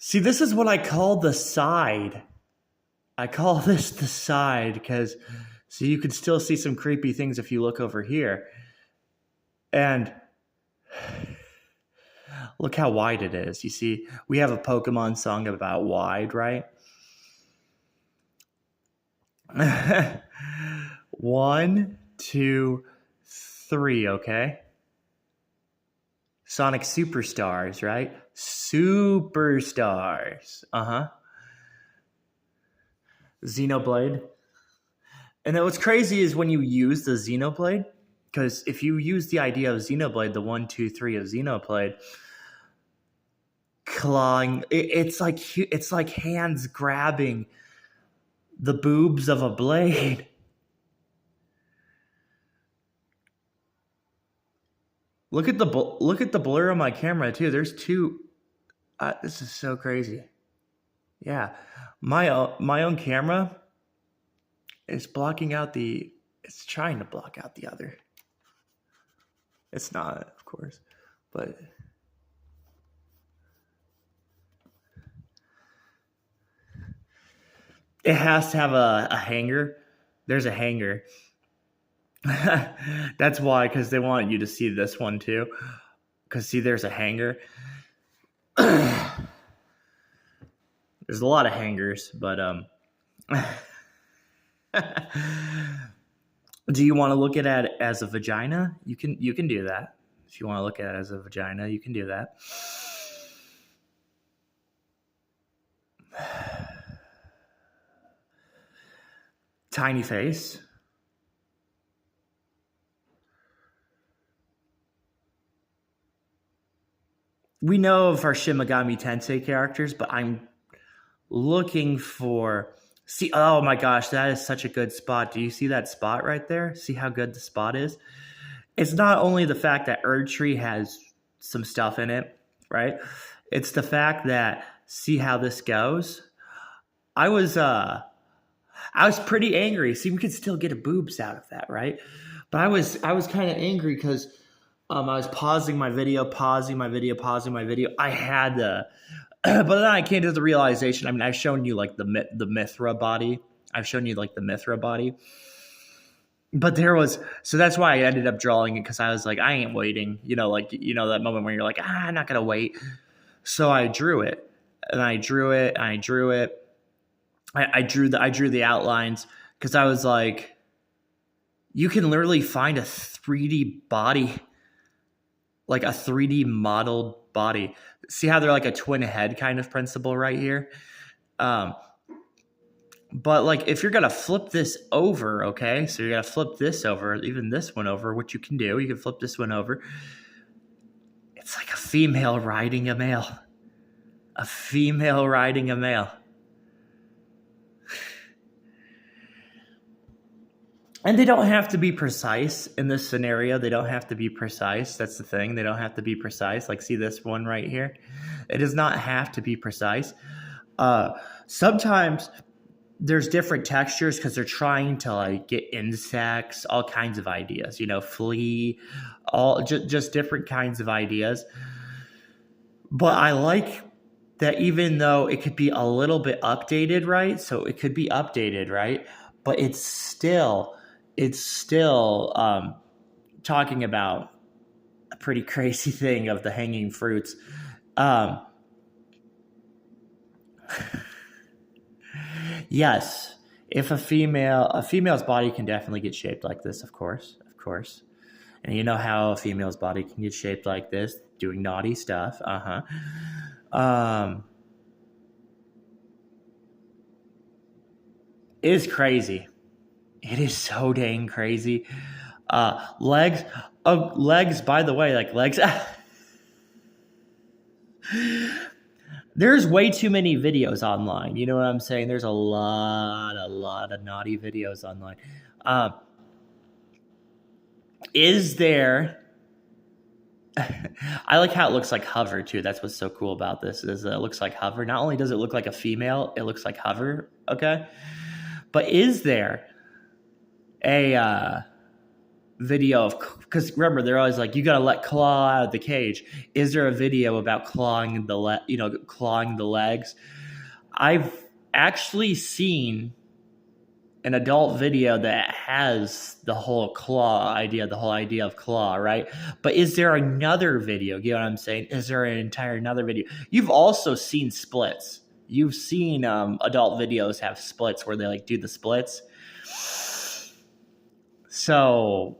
See, this is what I call the side. I call this the side because, see, you can still see some creepy things if you look over here. And look how wide it is. You see, we have a Pokemon song about wide, right? One, two, three, okay? Sonic Superstars, right? Superstars. Xenoblade. And then what's crazy is when you use the Xenoblade, because if you use the idea of Xenoblade, the 1, 2, 3 of Xenoblade, clawing, it's like hands grabbing the boobs of a blade. Look at the blur on my camera too. There's two. This is so crazy. Yeah, my own camera is blocking out the. It's trying to block out the other. It's not, of course, but it has to have a hanger. There's a hanger. That's why, because they want you to see this one too. Because see, there's a hanger. There's a lot of hangers, but do you want to look at it as a vagina? You can do that. If you want to look at it as a vagina, you can do that. Tiny face. We know of our Shin Megami Tensei characters, but I'm looking for... See, oh my gosh, that is such a good spot. Do you see that spot right there? See how good the spot is? It's not only the fact that Erdtree has some stuff in it, right? It's the fact that, see how this goes? I was pretty angry. See, we could still get a boobs out of that, right? But I was kind of angry because I was pausing my video. I had to, but then I came to the realization. I mean, I've shown you like the Mithra body. But there was, so that's why I ended up drawing it, because I was like, I ain't waiting. That moment where you're like, I'm not gonna wait. So I drew it, and I drew it. I drew the outlines, because I was like, you can literally find a 3D body, like a 3D modeled body. See how they're like a twin head kind of principle right here? But like, if you're going to flip this over, okay, so you're going to flip this over, even this one over, which you can do. You can flip this one over. It's like a female riding a male. A female riding a male. And they don't have to be precise in this scenario. They don't have to be precise. That's the thing. They don't have to be precise. Like, see this one right here? It does not have to be precise. Sometimes there's different textures because they're trying to like get insects, all kinds of ideas, flea, just different kinds of ideas. But I like that, even though it could be a little bit updated, right? So it could be updated, right? But it's still talking about a pretty crazy thing of the hanging fruits. Yes, if a female's body can definitely get shaped like this, of course. And you know how a female's body can get shaped like this, doing naughty stuff. It is crazy. It is so dang crazy. Legs, by the way, like legs. There's way too many videos online. You know what I'm saying? There's a lot of naughty videos online. Is there... I like how it looks like hover too. That's what's so cool about this, is that it looks like hover. Not only does it look like a female, it looks like hover, okay? But is there a video of, because remember they're always like, you got to let Claw out of the cage. Is there a video about clawing clawing the legs? I've actually seen an adult video that has the whole idea of claw, right? But is there another video? You know what I'm saying? Is there another video? You've also seen splits. You've seen adult videos have splits where they like do the splits. So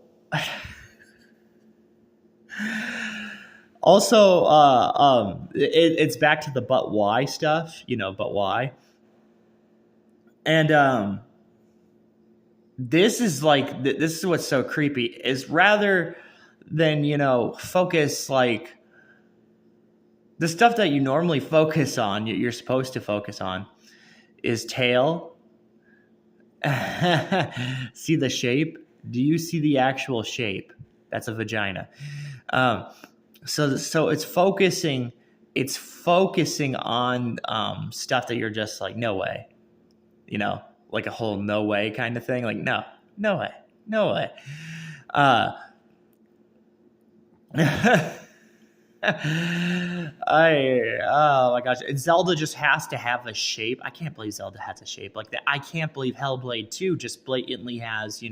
also it's back to the but why stuff, but why? And this is what's so creepy, is rather than, focus like the stuff that you normally focus on, you're supposed to focus on, is tail. See the shape? Do you see the actual shape? That's a vagina. So it's focusing on stuff that you're just like, no way, like a whole no way kind of thing. Like, no way. Oh my gosh. Zelda just has to have a shape. I can't believe Zelda has a shape like that. I can't believe Hellblade 2 just blatantly has,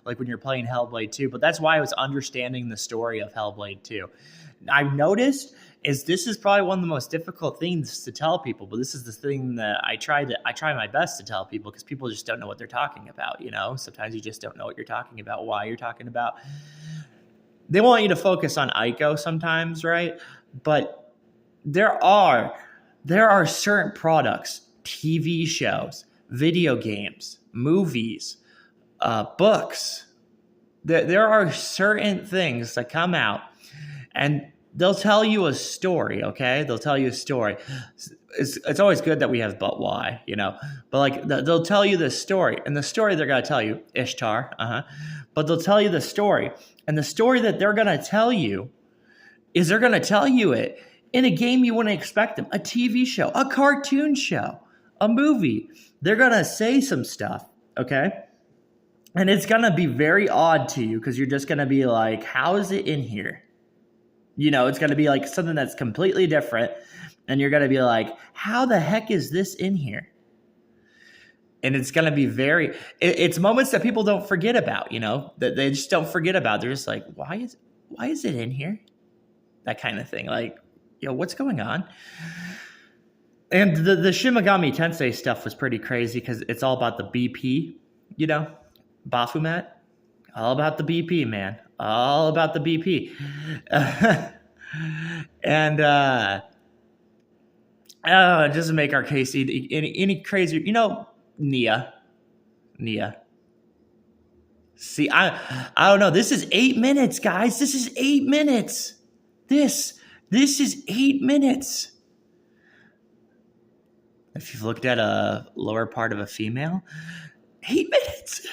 like when you're playing Hellblade 2. But that's why I was understanding the story of Hellblade 2. I've noticed this is probably one of the most difficult things to tell people, but this is the thing that I try my best to tell people, because people just don't know what they're talking about. Sometimes you just don't know what you're talking about, why you're talking about. They want you to focus on Ico sometimes, right? But there are certain products, TV shows, video games, movies, books. There are certain things that come out and they'll tell you a story, okay? They'll tell you a story. It's always good that we have but why, But like they'll tell you this story, and the story they're going to tell you, Ishtar, but they'll tell you the story. And the story that they're going to tell you is they're going to tell you it in a game you wouldn't expect them, a TV show, a cartoon show, a movie. They're going to say some stuff, okay? And it's going to be very odd to you, because you're just going to be like, how is it in here? It's going to be like something that's completely different. And you're going to be like, how the heck is this in here? And it's going to be it's moments that people don't forget about, that they just don't forget about. They're just like, why is it in here? That kind of thing. Like, what's going on? And the Shin Megami Tensei stuff was pretty crazy, because it's all about the BP, Baphomet. All about the BP, man. All about the BP. And just to make our case any crazier, Nia. See, I don't know. This is 8 minutes, guys. This is 8 minutes. This is 8 minutes. If you've looked at a lower part of a female, 8 minutes.